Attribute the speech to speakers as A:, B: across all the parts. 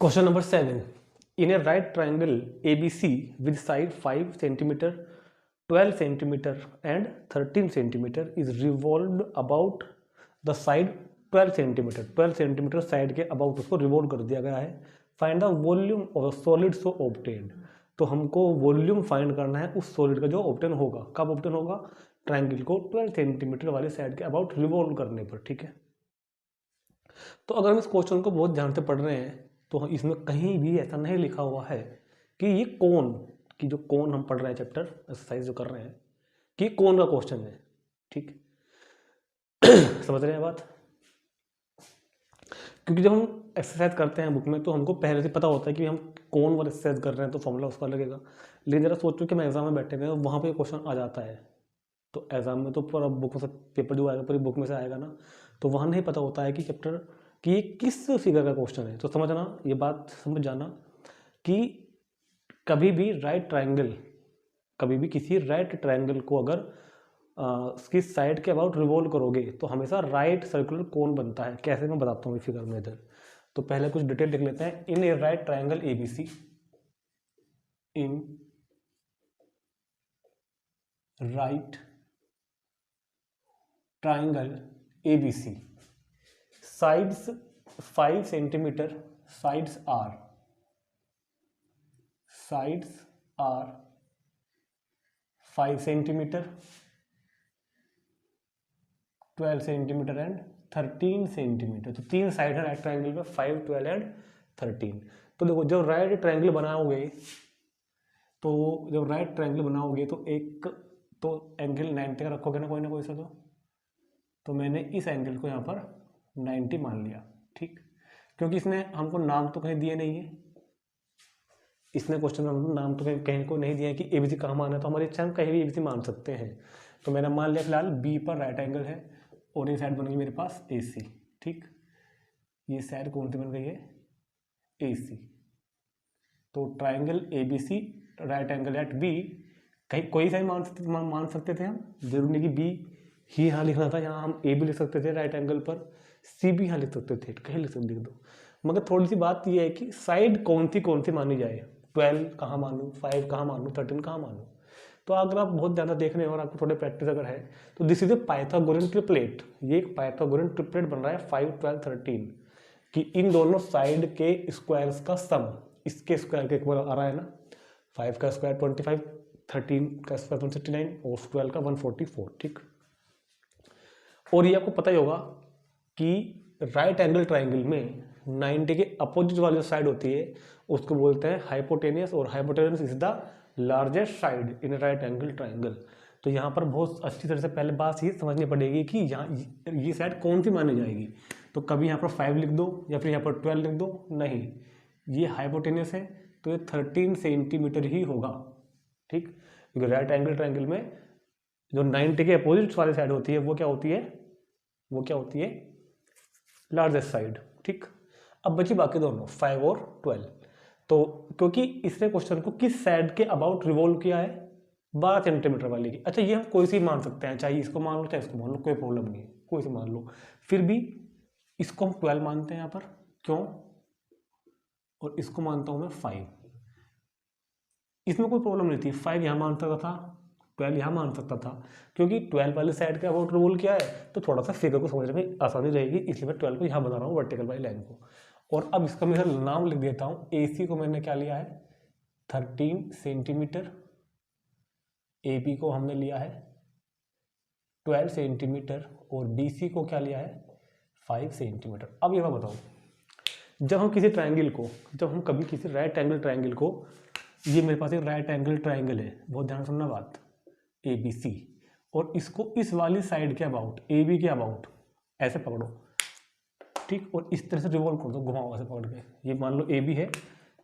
A: Question number 7. In a right triangle ABC with side 5 centimeter, 12 centimeter and 13 centimeter is revolved about the side 12 centimeter. 12 centimeter side के about उसको revolve कर दिया गया है. Find the volume of the solid so obtained. तो हमको volume find करना है उस सॉलिड का जो ऑब्टेन होगा. कब ऑब्टेन होगा? ट्राइंगल को 12 सेंटीमीटर वाले साइड के अबाउट रिवॉल्व करने पर. ठीक है. तो अगर हम इस क्वेश्चन को बहुत ध्यान से पढ़ रहे हैं तो इसमें कहीं भी ऐसा नहीं लिखा हुआ है कि ये कोन की जो कोन हम पढ़ रहे हैं चैप्टर एक्सरसाइज जो कर रहे हैं कि कोन का क्वेश्चन है. ठीक. समझ रहे हैं बात? क्योंकि जब हम एक्सरसाइज करते हैं बुक में तो हमको पहले से पता होता है कि हम कौन वाला एक्सरसाइज कर रहे हैं तो फॉर्मूला उसका लगेगा. लेकिन जरा सोचो कि मैं एग्जाम में बैठे हुए वहाँ पे क्वेश्चन आ जाता है तो एग्जाम में तो पूरा बुक में से पेपर जो आएगा पूरी बुक में से आएगा ना, तो वहाँ नहीं पता होता है कि चैप्टर कि ये किस फिगर का क्वेश्चन है. तो समझना, ये बात समझ जाना कि कभी भी राइट ट्रायंगल, कभी भी किसी राइट ट्रायंगल को अगर उसकी साइड के अबाउट रिवॉल्व करोगे तो हमेशा राइट सर्कुलर कोन बनता है. कैसे मैं बताता हूँ फिगर में इधर. तो पहले कुछ डिटेल लिख लेते हैं. In a right triangle ABC, in right triangle ABC, sides 5 centimeter, sides are 5 centimeter, 12 centimetre and 13 centimetre. तो तीन साइड है राइट ट्रायंगल में, 5, 12 एंड 13. तो देखो जब राइट ट्रायंगल बनाओगे तो एक तो एंगल 90 का रखोगे ना कोई सा. तो मैंने इस एंगल को यहाँ पर 90 मान लिया. ठीक. क्योंकि इसने हमको नाम तो कहीं दिए नहीं है, इसने क्वेश्चन में हमको नाम तो कहीं को नहीं दिया है कि ABC कहाँ माना है. तो हमारी इच्छा हम कहीं भी ABC मान सकते हैं. तो मैंने मान लिया फिलहाल B पर राइट एंगल है और ये साइड बन गई मेरे पास AC. ठीक. ये साइड कौन सी बन गई है? AC. तो triangle ABC right angle at B, कहीं कोई साइड मान सकते थे हम. जरूरी नहीं कि B ही यहाँ लिखना था. यहाँ हम A भी लिख सकते थे राइट एंगल पर, C भी यहाँ लिख सकते थे, कहीं लिख दो. मगर थोड़ी सी बात ये है कि साइड कौन सी मानी जाए. 12 कहाँ मानूँ, 5 कहाँ मानूँ, 13 कहाँ मानूँ. तो अगर आप बहुत ज़्यादा देख रहे हैं और आपको थोड़े प्रैक्टिस अगर है तो this is a Pythagorean triplet. ये एक पाइथागोरियन ट्रिपलेट बन रहा है 5, 12, 13 कि इन दोनों साइड के स्क्वायर्स का सम इसके स्क्वायर के इक्वल आ रहा है ना. 5 का स्क्वायर 25, 13 का स्क्वायर 169 और 12 का 144. ठीक. और ये आपको पता ही होगा कि राइट एंगल ट्राइंगल में 90 के अपोजिट वाली साइड होती है उसको बोलते हैं हाइपोटेनियस, और hypotenuse is the largest side in right angle triangle. तो यहाँ पर बहुत अच्छी तरह से पहले बात ये समझनी पड़ेगी कि यहाँ ये साइड कौन सी मानी जाएगी. तो कभी यहाँ पर 5 लिख दो या फिर यहाँ पर 12 लिख दो. नहीं, ये हाइपोटेनियस है तो ये 13 सेंटीमीटर ही होगा. ठीक. क्योंकि राइट एंगल ट्राइंगल में जो 90 के अपोजिट वाली साइड होती है वो क्या होती है? Largest side. ठीक. अब बची बाकी दोनों 5 और 12. तो क्योंकि इसने क्वेश्चन को किस साइड के अबाउट रिवॉल्व किया है? 12 सेंटीमीटर वाली की. अच्छा, ये हम कोई सी मान सकते हैं, चाहे इसको मान लो चाहे इसको मान लो, कोई प्रॉब्लम नहीं है, कोई सी मान लो. फिर भी इसको हम 12 मानते हैं यहाँ पर. क्यों? और इसको मानता हूं मैं 5. इसमें कोई प्रॉब्लम नहीं थी. 5 यहाँ मान सकता था, 12 यहाँ मान सकता था. क्योंकि 12 वाली साइड के अबाउट रिवॉल्व किया है तो थोड़ा सा फिगर को समझने में आसानी रहेगी, इसलिए मैं 12 को यहाँ बना रहा हूँ वर्टिकल वाली लाइन को. और अब इसका मैं नाम लिख देता हूँ. AC को मैंने क्या लिया है? 13 सेंटीमीटर. AB को हमने लिया है 12 सेंटीमीटर और BC को क्या लिया है? 5 सेंटीमीटर. अब ये मैं बताऊँ, जब हम कभी किसी राइट एंगल ट्राइंगल को, ये मेरे पास एक राइट एंगल ट्राइंगल है, बहुत ध्यान सुनना बात, ABC, और इसको इस वाली साइड के अबाउट AB के अबाउट ऐसे पकड़ो. ठीक. और इस तरह से रिवॉल्व कर दो, घुमाओ ऐसे पकड़ के. ये मान लो AB है,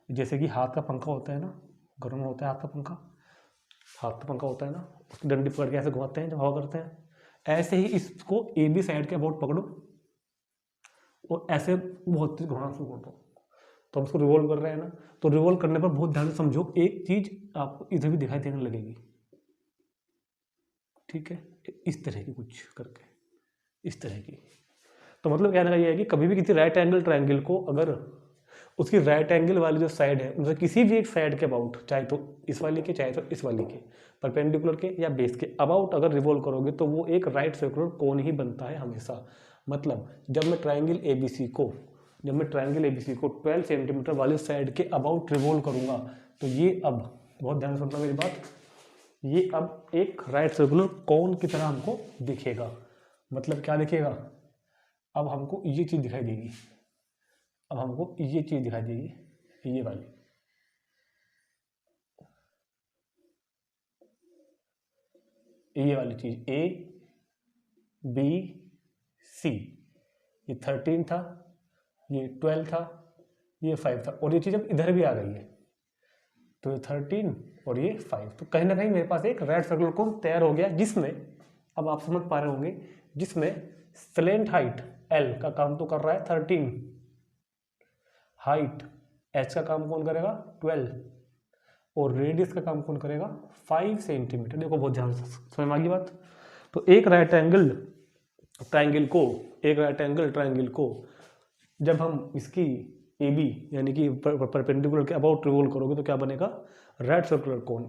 A: जैसे कि हाथ का पंखा होता है ना, घरों में होता है हाथ का पंखा होता है ना, उसकी डंडी पकड़ के ऐसे घुमाते हैं जब हवा करते हैं. ऐसे ही इसको AB साइड के अबाउट पकड़ो और ऐसे बहुत तेज घुमाना शुरू कर दो. तो हम इसको रिवॉल्व कर रहे हैं ना, तो रिवॉल्व करने पर बहुत ध्यान से समझो, एक चीज आपको इधर भी दिखाई देने लगेगी. ठीक है. इस तरह की कुछ करके, इस तरह की. तो मतलब कहने का ये है कि कभी भी किसी राइट एंगल ट्रायंगल को अगर उसकी राइट एंगल वाली जो साइड है उनसे किसी भी एक साइड के अबाउट, चाहे तो इस वाली के चाहे तो इस वाली के, परपेंडिकुलर के या बेस के अबाउट अगर रिवॉल्व करोगे तो वो एक राइट सर्कुलर कोन ही बनता है हमेशा। मतलब जब मैं ट्राइंगल एबीसी को 12 सेंटीमीटर वाली साइड के अबाउट रिवॉल्व करूंगा तो ये अब बहुत ध्यान से सुनना मेरी बात, ये अब एक राइट सर्कुलर कोन की तरह हमको दिखेगा। मतलब क्या दिखेगा, अब हमको ये चीज़ दिखाई देगी, अब हमको ये चीज़ दिखाई देगी, ये वाली, ये वाली चीज़ ए बी सी, ये 13 था, ये 12 था, ये 5 था, और ये चीज़ अब इधर भी आ गई है, तो ये 13 और ये 5, तो कहीं ना कहीं मेरे पास एक राइट सर्कुलर कोन तैयार हो गया, जिसमें अब आप समझ पा रहे होंगे, जिसमें स्लेंट हाइट एल का काम तो कर रहा है 13, हाइट एच का काम कौन करेगा 12, और रेडियस का काम कौन करेगा 5 सेंटीमीटर। देखो बहुत ध्यान से समझ में आ गई बात। तो एक राइट एंगल ट्रायंगल को जब हम इसकी ए बी यानी कि परपेंडिकुलर के अबाउट रिवॉल्व करोगे तो क्या बनेगा, राइट सर्कुलर कोन।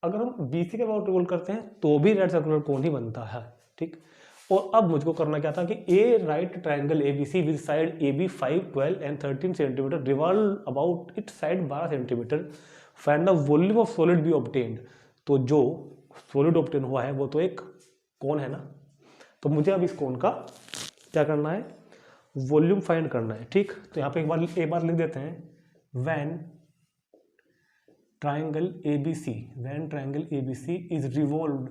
A: अगर हम बी सी के अबाउट रिवॉल्व करते हैं तो भी राइट सर्कुलर कोन ही बनता है, ठीक। और अब मुझको करना क्या था कि a right triangle A B C with side A B 5, 12 and 13 centimetre revolve about it side 12 centimetre, find the volume of solid be obtained. तो जो सॉलिड ऑब्टेन हुआ है वो तो एक कोन है ना, तो मुझे अब इस कोन का क्या करना है, वॉल्यूम फाइंड करना है, ठीक। तो यहाँ पे एक बार लिख देते हैं, when triangle ABC is revolved,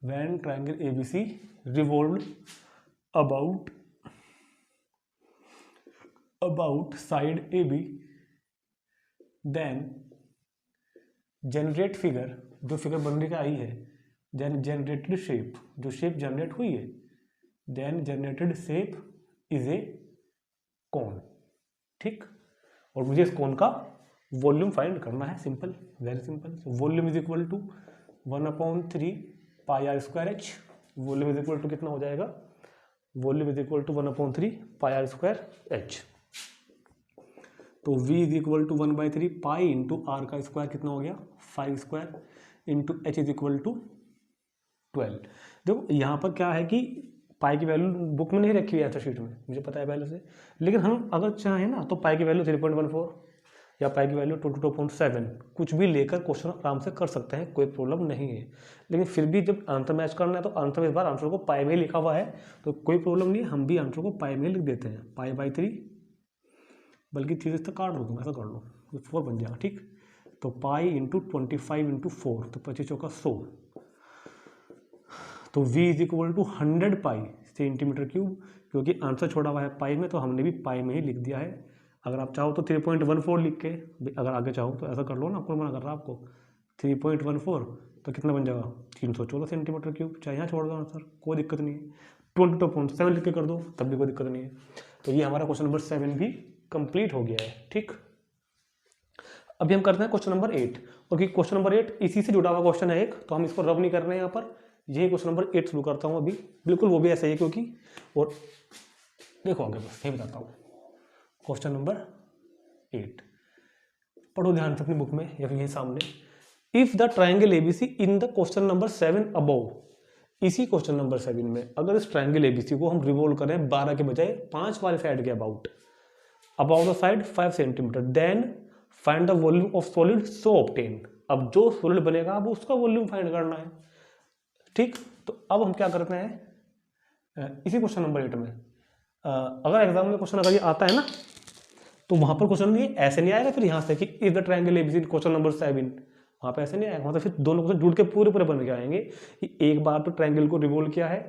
A: when triangle ABC revolved about side AB, then generate figure, जो फिगर बनने का आई है, देन जनरेटेड शेप, जो शेप जनरेट हुई है, then generated shape is a cone, ठीक। और मुझे इस कोन का वॉल्यूम फाइंड करना है, simple, very simple. Volume is equal to 1/3 pi r square h, volume is equal to कितना हो जाएगा, volume is equal to 1/3 pi r square h. तो v is equal to 1/3 pi into r का square कितना हो गया 5 square into h is equal to 12। देखो यहाँ पर क्या है कि पाई की वैल्यू बुक में नहीं रखी हुई है आंसर शीट में, मुझे पता है पहले से, लेकिन हम अगर चाहें ना तो पाई की वैल्यू 3.14 या पाई की वैल्यू 22.7 कुछ भी लेकर क्वेश्चन आराम से कर सकते हैं, कोई प्रॉब्लम नहीं है। लेकिन फिर भी जब आंसर मैच करना है तो आंसर इस बार आंसर को पाई में लिखा हुआ है तो कोई प्रॉब्लम नहीं है, हम भी आंसर को पाई में लिख देते हैं, पाई/3, बल्कि 3 से काट दो, तुम ऐसा कर लो, 4 बन जाएगा, ठीक। तो पाई इंटू 25 इंटू 4, तो 25 चौका 100, तो v is equal to 100 pi centimetre cube, क्योंकि आंसर छोड़ा हुआ है पाई में तो हमने भी पाई में ही लिख दिया है। अगर आप चाहो तो 3.14 लिख के, अगर आगे चाहो तो ऐसा कर लो ना, कौन मना कर रहा है आपको, 3.14 तो कितना बन जाएगा 314 सेंटीमीटर क्यूब, चाहे यहाँ छोड़ दो आंसर, कोई दिक्कत नहीं है, 22.7 लिख के कर दो तब भी कोई दिक्कत नहीं है। तो ये हमारा क्वेश्चन नंबर 7 भी कंप्लीट हो गया है, ठीक। अभी हम करते हैं क्वेश्चन नंबर 8, क्योंकि क्वेश्चन नंबर 8 इसी से जुड़ा हुआ क्वेश्चन है एक, तो हम इसको रब नहीं कर रहे हैं यहाँ पर, यही क्वेश्चन नंबर 8 शुरू करता हूँ अभी, बिल्कुल वो भी ऐसा ही है, क्योंकि और देखो आगे बस यही बताता हूँ। क्वेश्चन नंबर 8 पढ़ो ध्यान से अपनी बुक में या फिर यहीं सामने। If the triangle ABC in the question number 7 above, इसी क्वेश्चन नंबर 7 में अगर इस ट्राइंगल एबीसी को हम रिवॉल्व करें 12 के बजाय 5 वाले साइड के about the side 5 centimetre, then find the volume of solid so obtained. अब जो सॉलिड बनेगा अब उसका वॉल्यूम फाइंड करना है, ठीक। तो अब हम क्या करते हैं इसी क्वेश्चन नंबर 8 में, अगर एग्जाम में क्वेश्चन अगर ये आता है ना तो वहां पर क्वेश्चन नहीं ऐसे नहीं आएगा फिर यहाँ से कि if the triangle ABC question number 7, वहां पे ऐसे नहीं आएगा, वहां तो फिर दोनों क्वेश्चन जुड़ के पूरे बन के आएंगे कि एक बार तो ट्रायंगल को रिवॉल्व किया है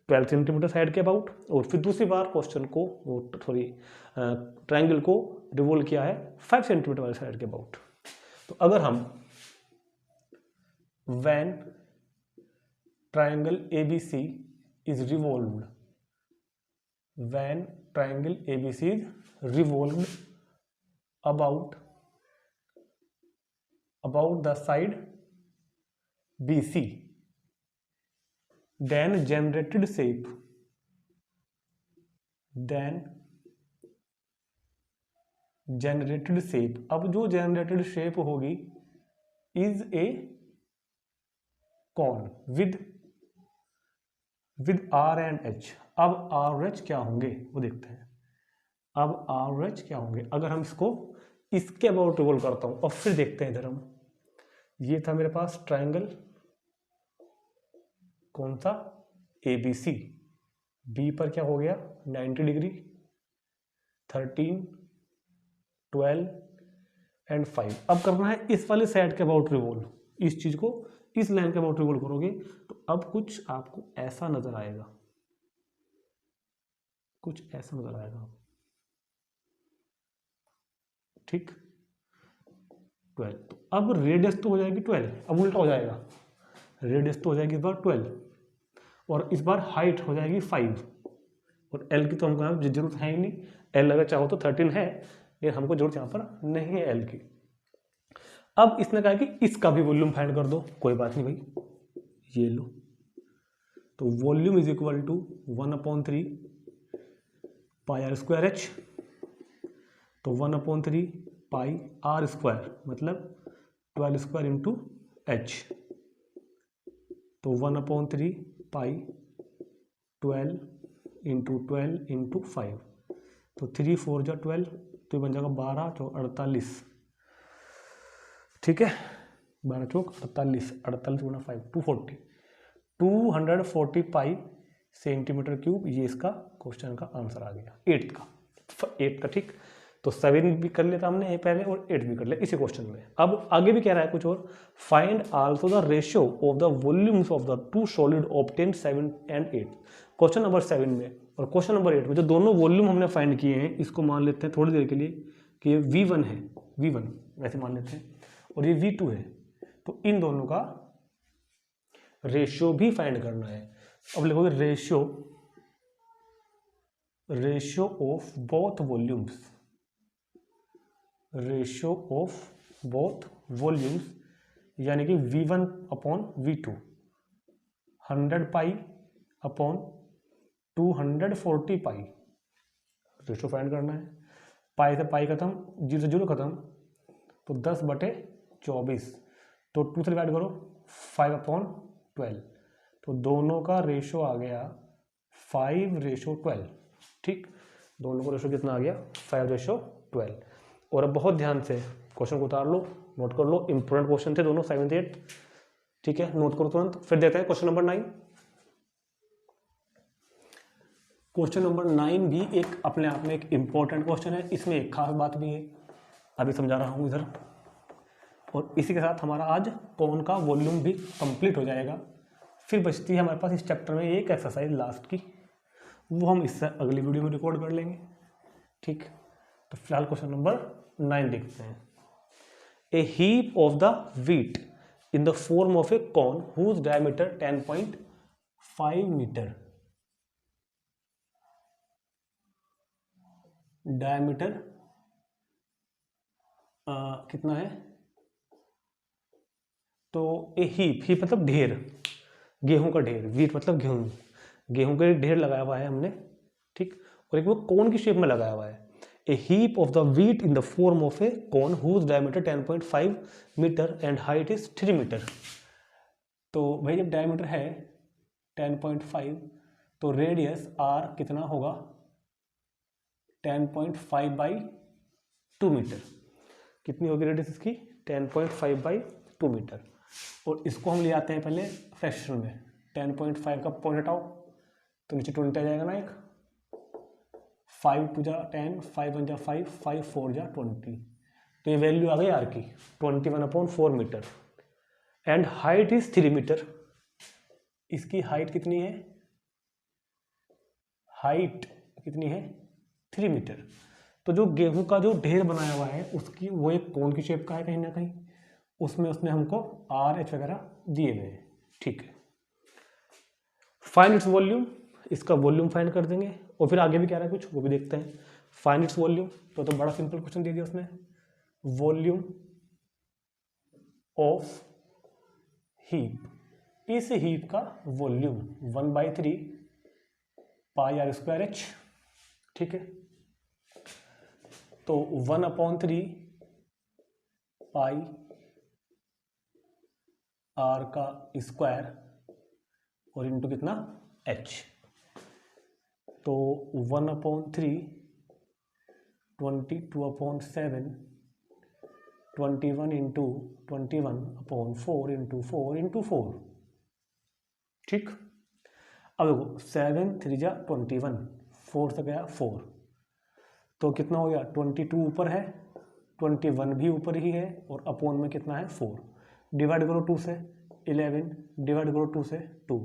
A: 12 सेंटीमीटर साइड के अबाउट, और फिर दूसरी बार क्वेश्चन को ट्रायंगल को रिवॉल्व किया है 5 सेंटीमीटर वाले साइड के अबाउट। तो अगर हम when triangle ABC is revolved, when triangle ABC is revolved about the side BC, then generated shape generated shape, अब जो जनरेटेड शेप होगी is a cone with r and h. अब r और h क्या होंगे वो देखते हैं। अब आर और एच क्या होंगे अगर हम इसको इसके अबाउट रिवॉल्व करता हूं। अब फिर देखते हैं इधर हम, ये था मेरे पास ट्रायंगल कौन सा, ABC, बी पर क्या हो गया 90 डिग्री, 13, 12 एंड 5। अब करना है इस वाले साइड के अबाउट रिवॉल्व, इस चीज को इस लाइन के अबाउट रिवॉल्व करोगे तो अब कुछ आपको ऐसा नजर आएगा, कुछ ऐसा नजर आएगा, ठीक 12। तो अब रेडियस तो हो जाएगी 12, अब उल्टा हो जाएगा, रेडियस तो हो जाएगी इस बार 12 और इस बार हाइट हो जाएगी 5 और एल की तो हमको यहाँ जरूरत है ही नहीं, एल अगर चाहो तो 13 है, लेकिन हमको जरूरत यहाँ पर नहीं है एल की। अब इसने कहा कि इसका भी वॉल्यूम फाइंड कर दो, कोई बात नहीं भाई, ये लो। तो volume is equal to 1/3 pi r square h, तो 1/3 पाई आर स्क्वायर मतलब 12 स्क्वायर इंटू एच, तो 1/3 पाई 12 इंटू 12 इंटू 5, तो 3 4 जा 12, तो ये बन जाएगा 12 चौक 48, ठीक है 12 चौक 48, 48 गुना 5 240 पाई सेंटीमीटर क्यूब। ये इसका क्वेश्चन का आंसर आ गया 8 का, ठीक। तो 7 भी कर लिया था हमने पहले और 8 भी कर लिया इसी क्वेश्चन में। अब आगे भी कह रहा है कुछ और, find also the ratio of the volumes of the two solid obtained 7 and 8। Question number 7 में और क्वेश्चन नंबर 8 में जो दोनों वॉल्यूम हमने फाइंड किए हैं, इसको मान लेते हैं थोड़ी देर के लिए कि ये V1 है, V1 वैसे मान लेते हैं, और ये V2 है, तो इन दोनों का रेशियो भी फाइंड करना है। अब लिखोगे ratio of both volumes, ratio of both volumes यानी कि V1 upon V2 100 pi upon 240 पाई, रेशियो फाइंड करना है। पाई से पाई खत्म, 0 से 0 खत्म, तो 10/24, तो 2 से डिवाइड करो 5/12, तो दोनों का रेशियो आ गया 5:12, ठीक। दोनों का रेशियो कितना आ गया 5:12। और अब बहुत ध्यान से क्वेश्चन को उतार लो, नोट कर लो, इंपॉर्टेंट क्वेश्चन थे दोनों 7 8, ठीक है, नोट करो तुरंत। फिर देते हैं क्वेश्चन नंबर 9। क्वेश्चन नंबर 9 भी एक अपने आप में एक इंपॉर्टेंट क्वेश्चन है, इसमें एक खास बात भी है, अभी समझा रहा हूँ इधर। और इसी के साथ हमारा आज कौन का वॉल्यूम भी कंप्लीट हो जाएगा। फिर बचती है हमारे पास इस चैप्टर में एक एक्सरसाइज लास्ट की, वो हम इससे अगली वीडियो में रिकॉर्ड कर लेंगे, ठीक। तो फिलहाल क्वेश्चन नंबर 9 देखते हैं। A heap of the wheat in the form of a cone whose diameter 10.5 metre, diameter कितना है, तो ए हीप मतलब ढेर, गेहूं का ढेर, व्हीट मतलब गेहूं का ढेर लगाया हुआ है हमने, ठीक। और एक वो कौन की शेप में लगाया हुआ है, a heap of the wheat in the form of a cone whose diameter 10.5 metre and height is 3 metre. तो भाई जब डायमीटर है 10.5 तो रेडियस आर कितना होगा 10.5/2 मीटर। कितनी होगी रेडियस इसकी 10.5/2 मीटर। और इसको हम ले आते हैं पहले फ्रैक्शन में, 10.5 का पॉइंट हटाओ तो नीचे 20 आ जाएगा ना, एक 5 2 जा 10, 5 1 जा 5, 5 4 जा 20, तो ये वैल्यू आ गई आर की 21/4 metre and height is 3 metre. इसकी हाइट कितनी है, हाइट कितनी है 3 मीटर। तो जो गेहूं का जो ढेर बनाया हुआ है उसकी वो एक कोन की शेप का है कहीं ना कहीं, उसमें उसने हमको आर एच वगैरह दिए हुए हैं, ठीक है। फाइंड इट्स वॉल्यूम, इसका वॉल्यूम फाइंड कर देंगे। और फिर आगे भी कह रहा है कुछ, वो भी देखते हैं। फाइंड इट्स वॉल्यूम, तो बड़ा सिंपल क्वेश्चन दे दिया उसने, वॉल्यूम ऑफ हीप, इस हीप का volume 1/3 pi r square h, ठीक है। तो 1/3 पाई आर का स्क्वायर और इंटू कितना h, तो 1/3 22/7 21 इंटू 21/4 इंटू 4 इंटू 4। ठीक, अब देखो 7 3 जा 21, 4 से गया 4, तो कितना हो गया 22 ऊपर है, 21 भी ऊपर ही है और अपॉन में कितना है 4, डिवाइड करो 2 से 11, डिवाइड करो 2 से 2,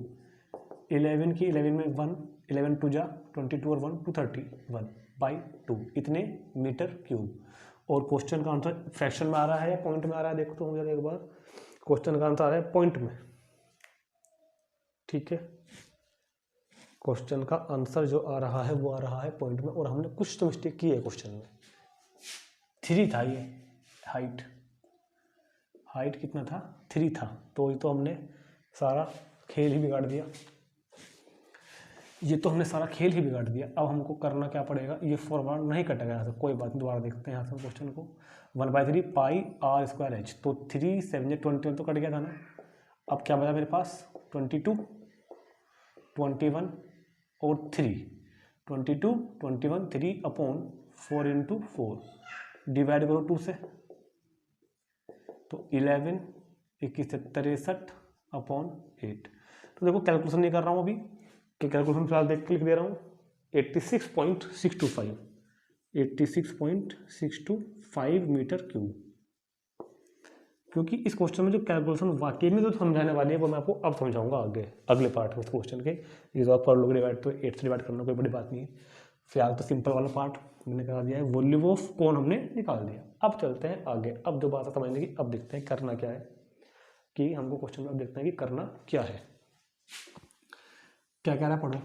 A: 11 की 11 में 1, 11 2 जा 22 और 1 231/2, इतने मीटर क्यूब। और क्वेश्चन का आंसर फ्रैक्शन में आ रहा है या पॉइंट में आ रहा है, देखो तो मुझे एक बार, क्वेश्चन का आंसर आ रहा है पॉइंट में। ठीक है, क्वेश्चन का आंसर जो आ रहा है वो आ रहा है पॉइंट में, और हमने कुछ तो मिस्टेक की है क्वेश्चन में। 3 था ये हाइट कितना था 3 था, तो ये तो हमने सारा खेल ही बिगाड़ दिया, अब हमको करना क्या पड़ेगा, ये फॉर्मूला नहीं कटेगा यहाँ से, कोई बात नहीं, दोबारा देखते हैं यहाँ से क्वेश्चन को। 1/3 पाई आर स्क्वायर एच, तो 3 7 21 तो कट गया था ना, अब क्या बचा मेरे पास 22 21 और 3, 22 21 3 अपॉन 4 इंटू 4, डिवाइड करो 2 से, तो 11 21 से 63/8। तो देखो कैलकुलेशन नहीं कर रहा हूँ अभी, कि कैलकुलेशन फिलहाल देख के लिख दे रहा हूँ, 86.625 मीटर क्यूब। क्योंकि इस क्वेश्चन में जो कैलकुलेशन वाकई में जो समझाने वाली है वो मैं आपको अब समझाऊंगा अगले पार्ट में इस क्वेश्चन के। ये जो आप पढ़ लोगे डिवाइड, तो 8 से डिवाइड करना कोई बड़ी बात नहीं है। फिलहाल तो सिंपल वाला पार्ट मैंने करा दिया है, वॉल्यूम ऑफ कोन हमने निकाल दिया। अब चलते हैं आगे, अब जो बात समझने की, अब देखते हैं करना क्या है, कि हमको क्वेश्चन में अब देखते हैं कि करना क्या है। क्या कह रहा है पढ़ो,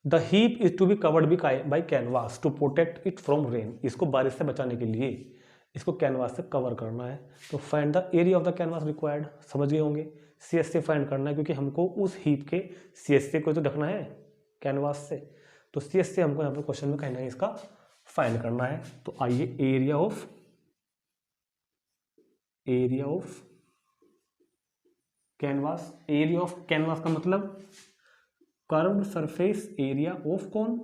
A: the heap is to be covered by canvas to protect it from rain, इसको बारिश से बचाने के लिए इसको कैनवास से कवर करना है। तो find the area of the canvas required, समझ गए होंगे, CSA फाइंड करना है, क्योंकि हमको उस हीप के CSA को तो ढकना है कैनवास से, तो CSA हमको यहाँ पर क्वेश्चन में कहना है इसका फाइंड करना है। तो आइए, area of canvas, area of canvas का मतलब curved surface area of cone,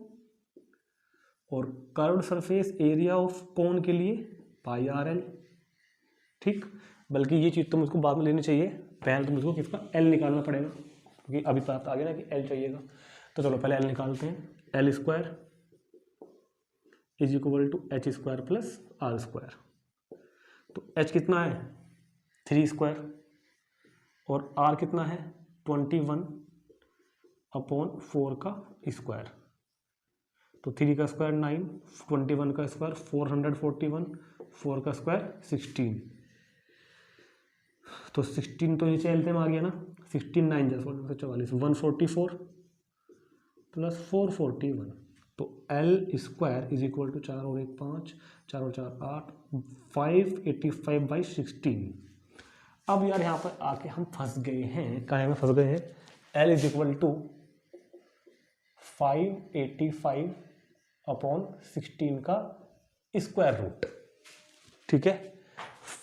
A: और curved surface area of cone के लिए पाई RL। ठीक, बल्कि ये चीज़ तो मुझको बाद में लेनी चाहिए, पहले तो मुझको किसका L निकालना पड़ेगा, क्योंकि अभी पता आ गया ना कि L चाहिएगा। तो चलो पहले L निकालते हैं, L square is equal to H square plus R square. तो H कितना है 3 स्क्वायर, और R कितना है 21/4 का स्क्वायर, तो 3 का स्क्वायर 9, 21 का स्क्वायर 441, 4 का स्क्वायर 16, तो 16 तो नीचे एलसीएम आ गया ना, 16 9 जैसे 44, 144 प्लस 441, तो L square is equal to 4 और 1 5, 4 और 4 8, 585/16। अब यार यहाँ पर आके हम फंस गए हैं, कहाँ में फंस गए हैं, L इज इक्वल टू 585/16 का स्क्वायर रूट। ठीक है,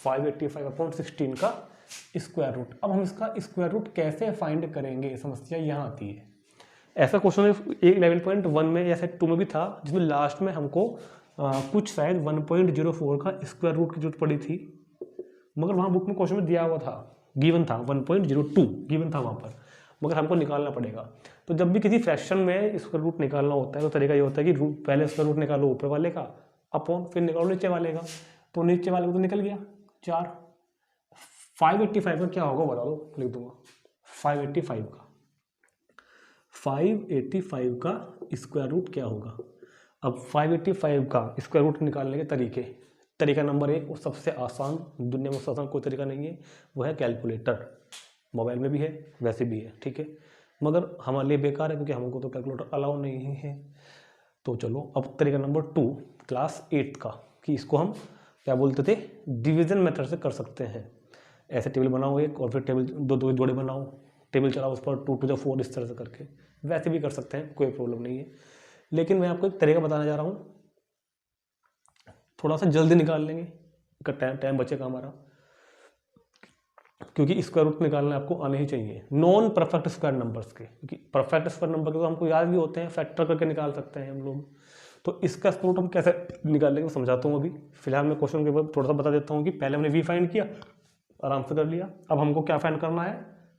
A: 585/16 का स्क्वायर रूट। अब हम इसका स्क्वायर रूट कैसे फाइंड करेंगे, समस्या यहाँ आती है। ऐसा क्वेश्चन 11.1 में या 2 में भी था, जिसमें लास्ट में हमको कुछ शायद 1.04 का स्क्वायर रूट की जरूरत पड़ी थी, मगर वहाँ बुक में क्वेश्चन में दिया हुआ था, गिवन था 1.02 गिवन था वहाँ पर, मगर हमको निकालना पड़ेगा। तो जब भी किसी फ्रैक्शन में स्क्वायर रूट निकालना होता है तो तरीका ये होता है कि पहले स्क्वायर रूट निकालो ऊपर वाले का, अपॉन फिर निकालो नीचे वाले का, तो नीचे वाले को तो निकल गया 4। 585 का क्या होगा बता दो, लिख दूंगा 585 का स्क्वायर रूट क्या होगा। अब 585 का स्क्वायर रूट निकालने के तरीका नंबर 1, वो सबसे आसान, दुनिया में सबसे आसान कोई तरीका नहीं है, वो है कैलकुलेटर। मोबाइल में भी है, वैसे भी है, ठीक है, मगर हमारे लिए बेकार है क्योंकि हमको तो कैलकुलेटर अलाउ नहीं है। तो चलो अब तरीका नंबर 2 क्लास 8 का, कि इसको हम क्या बोलते थे, डिवीजन मेथड से कर सकते हैं। ऐसे टेबल बनाओ एक, और फिर टेबल दो जोड़े बनाओ, टेबल चलाओ उस पर 2 to the 4 इस तरह से करके, वैसे भी कर सकते हैं, कोई प्रॉब्लम नहीं है। लेकिन मैं आपको एक तरीका बताने जा रहा हूँ, थोड़ा सा जल्दी निकाल लेंगे, टाइम बचेगा हमारा, क्योंकि स्क्वायर रूट निकालने आपको आने ही चाहिए नॉन परफेक्ट स्क्वायर नंबर्स के, क्योंकि परफेक्ट स्क्वायर नंबर के तो हमको याद भी होते हैं, फैक्टर करके निकाल सकते हैं हम लोग। तो इसका स्क्वायर रूट हम कैसे निकालेंगे समझाता हूँ अभी। फिलहाल मैं क्वेश्चन के बाद थोड़ा सा बता देता हूँ कि पहले हमने वी फाइंड किया, आराम से कर लिया। अब हमको क्या फाइंड करना है,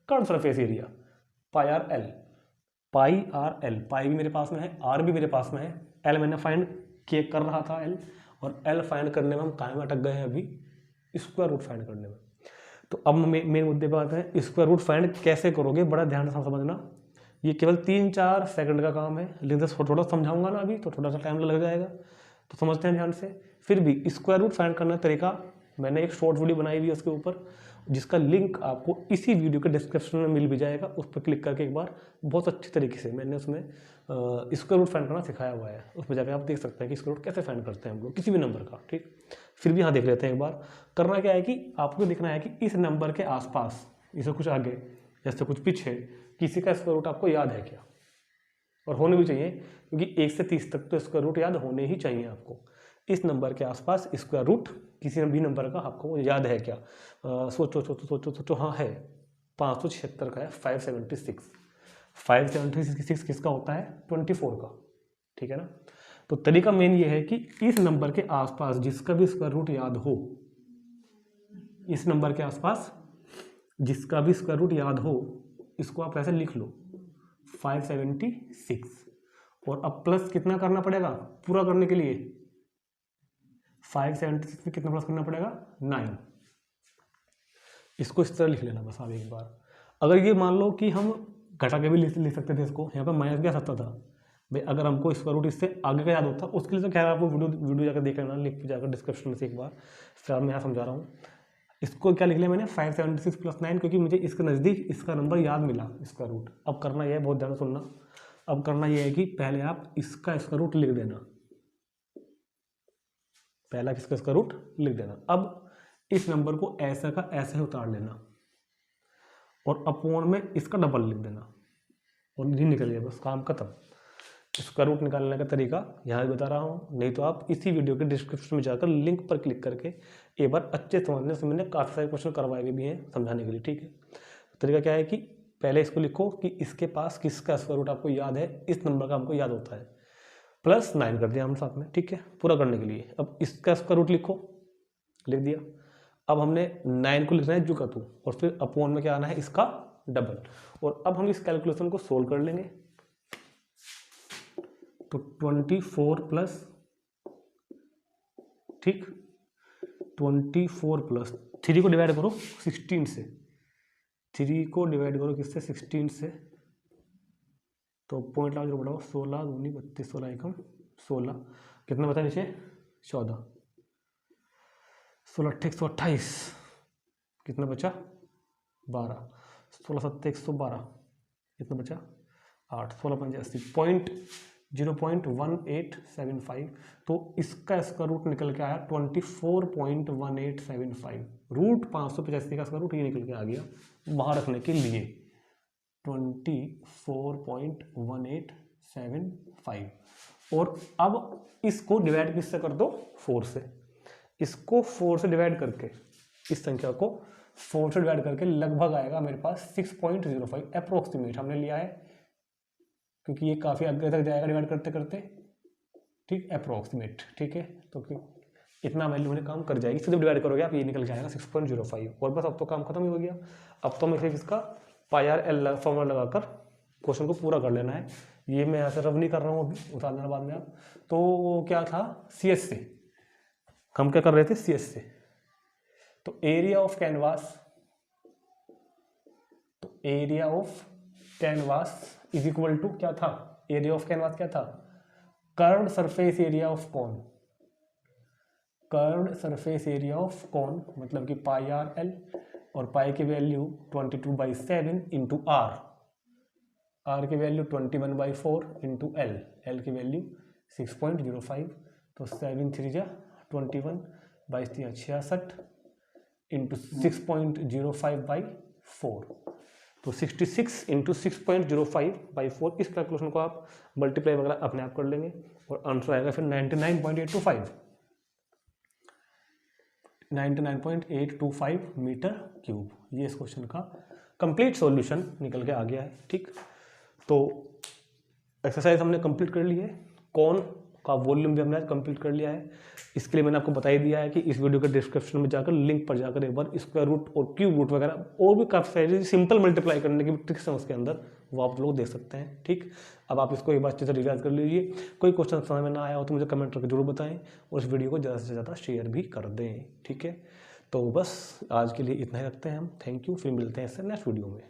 A: कर्व सरफेस एरिया, पाई आर एल। पाई आर एल, पाई भी मेरे पास में है, आर भी मेरे पास में है, एल मैंने फाइंड कर रहा था एल, और एल फाइंड करने में हम कहाँ में अटक गए हैं अभी, स्क्वायर रूट फाइंड करने में। तो अब मेन मुद्दे पर आते हैं, स्क्वायर रूट फाइंड कैसे करोगे, बड़ा ध्यान से समझना। ये केवल 3-4 सेकंड का काम है, लेकिन थोड़ा समझाऊंगा ना अभी, तो थोड़ा सा टाइम लग जाएगा, तो समझते हैं ध्यान से। फिर भी स्क्वायर रूट फाइंड करने का तरीका मैंने एक शॉर्ट वीडियो बनाई हुई है उसके ऊपर, जिसका लिंक आपको इसी वीडियो के डिस्क्रिप्शन में मिल भी जाएगा, उस पर क्लिक करके एक बार बहुत अच्छी तरीके से मैंने उसमें स्क्वायर रूट फाइंड करना सिखाया हुआ है, उस पर जाकर आप देख सकते हैं कि स्क्वायर रूट कैसे फाइंड करते हैं हम लोग किसी भी नंबर का। ठीक, फिर भी यहाँ देख लेते हैं एक बार। करना क्या है कि आपको देखना है कि इस नंबर के आसपास, इसे कुछ आगे जैसे कुछ पीछे, किसी का स्क्वायर रूट आपको याद है क्या, और होने भी चाहिए, क्योंकि 1 से 30 तक तो स्क्वायर रूट याद होने ही चाहिए आपको। इस नंबर के आसपास स्क्वायर रूट किसी भी नंबर का आपको याद है क्या, सोचो सोचो सोचो सोचो, हाँ है, 576 का है, 576। 576 किसका होता है, 24 का, ठीक है ना। तो तरीका मेन ये है कि इस नंबर के आसपास जिसका भी स्क्वायर रूट याद हो, इस नंबर के आसपास जिसका भी स्क्वायर रूट याद हो, इसको आप ऐसे लिख लो 576, और अब प्लस कितना करना पड़ेगा पूरा करने के लिए, 576 में कितना प्लस करना पड़ेगा, 9। इसको इस तरह लिख लेना बस आप एक बार। अगर ये मान लो कि हम घटा के भी लिख सकते थे इसको, यहाँ पर माइनस भी आ सकता था भाई, अगर हमको स्क्वायर रूट इससे आगे का याद होता, उसके लिए तो खैर आपको वीडियो जाकर देख लेना, लिख के जाकर डिस्क्रिप्शन में से एक बार। फिर मैं यहाँ समझा रहा हूँ, इसको क्या लिख लिया मैंने 576 + 9, क्योंकि मुझे इसके नज़दीक इसका नंबर याद मिला स्क्वायर रूट। अब करना यह है, बहुत ध्यान सुनना, अब करना यह है कि पहले आप इसका स्क्वायर रूट लिख देना, पहला किसका स्क्वायर रूट लिख देना। अब इस नंबर को ऐसा का ऐसे ही उतार लेना, और अपॉन में इसका डबल लिख देना, और ये निकल गया, बस काम खत्म। स्क्वायर रूट निकालने का तरीका यहाँ भी बता रहा हूँ, नहीं तो आप इसी वीडियो के डिस्क्रिप्शन में जाकर लिंक पर क्लिक करके एक बार अच्छे समझने से, मैंने काफ़ी सारे क्वेश्चन करवाए हुए भी हैं समझाने के लिए। ठीक है, तरीका क्या है कि पहले इसको लिखो कि इसके पास किसका स्क्वायर रूट आपको याद है, इस नंबर का हमको याद होता है, +9 कर दिया हम साथ में। ठीक है, पूरा करने के लिए अब इसका स्क्वायर रूट लिखो, लिख दिया। अब हमने 9 को लिखना है जू का तू, और फिर अपॉन में क्या आना है, इसका डबल। और अब हम इस कैलकुलेशन को सोल्व कर लेंगे, तो 24 प्लस, ठीक, 24 प्लस 3 को डिवाइड करो 16 से, 3 को डिवाइड करो किससे, 16 से, तो पॉइंट लगा, बढ़ाओ, 16 दूनी 32, 16 एकम 16, कितना बता नीचे, 14, 16 अट्ठे 128, कितना बचा, 12, 16 सत्ते 112, कितना बचा, 8, 16 पंजे 80, 0.1875। तो इसका स्क्वायर रूट निकल के आया 24.1875, रूट 585 का स्क्वायर रूट ये निकल के आ गया, वहाँ रखने के लिए 24.1875। और अब इसको डिवाइड किससे कर दो, 4 से। इसको 4 से डिवाइड करके, इस संख्या को 4 से डिवाइड करके लगभग आएगा मेरे पास 6.05 अप्रोक्सीमेट हमने लिया है, क्योंकि ये काफ़ी आगे तक जाएगा डिवाइड करते करते। ठीक, अप्रोक्सीमेट, ठीक है, तो इतना वैल्यू मैंने काम कर जाएगी। जब डिवाइड करोगे आप, ये निकल के आएगा 6.05, और बस अब तो काम खत्म ही हो गया। अब तो हमें इसका पाई आर एल फॉर्मूला लगाकर क्वेश्चन को पूरा कर लेना है। ये मैं ऐसे रब नहीं कर रहा हूँ अभी, उतार देना बाद में आप। तो क्या था, CS से हम क्या कर रहे थे, CS से। तो एरिया ऑफ कैनवास, तो area of canvas is equal to क्या था, एरिया ऑफ कैनवास क्या था, curved surface area of cone, curved surface area of cone, मतलब कि पाई आर एल, और पाई की वैल्यू 22/7 इंटू आर, आर की वैल्यू 21/4 इंटू एल, एल की वैल्यू 6.05, तो 7 3 जा 21, 22 66 इंटू 6.05/4, तो 66 इंटू 6.05/4। इस कैलकुलेशन को आप मल्टीप्लाई वगैरह अपने आप कर लेंगे, और आंसर आएगा फिर 99.825। 99.825 मीटर क्यूब। ये इस क्वेश्चन का कंप्लीट सॉल्यूशन निकल के आ गया है। ठीक, तो एक्सरसाइज हमने कंप्लीट कर ली है, कौन का वॉल्यूम भी हमने कंप्लीट कर लिया है। इसके लिए मैंने आपको बता ही दिया है कि इस वीडियो के डिस्क्रिप्शन में जाकर लिंक पर जाकर एक बार स्क्वायर रूट और क्यूब रूट वगैरह और भी काफ़ी सारी सिंपल मल्टीप्लाई करने की ट्रिक्स हैं उसके अंदर, वो आप लोग देख सकते हैं। ठीक, अब आप इसको एक बार अच्छे से रिवाइज कर लीजिए। कोई क्वेश्चन समझ में ना आया हो तो मुझे कमेंट करके जरूर बताएं और इस वीडियो को ज़्यादा से ज़्यादा शेयर भी कर दें। ठीक है, तो बस आज के लिए इतना ही रखते हैं हम। थैंक यू, फिर मिलते हैं इससे नेक्स्ट वीडियो में।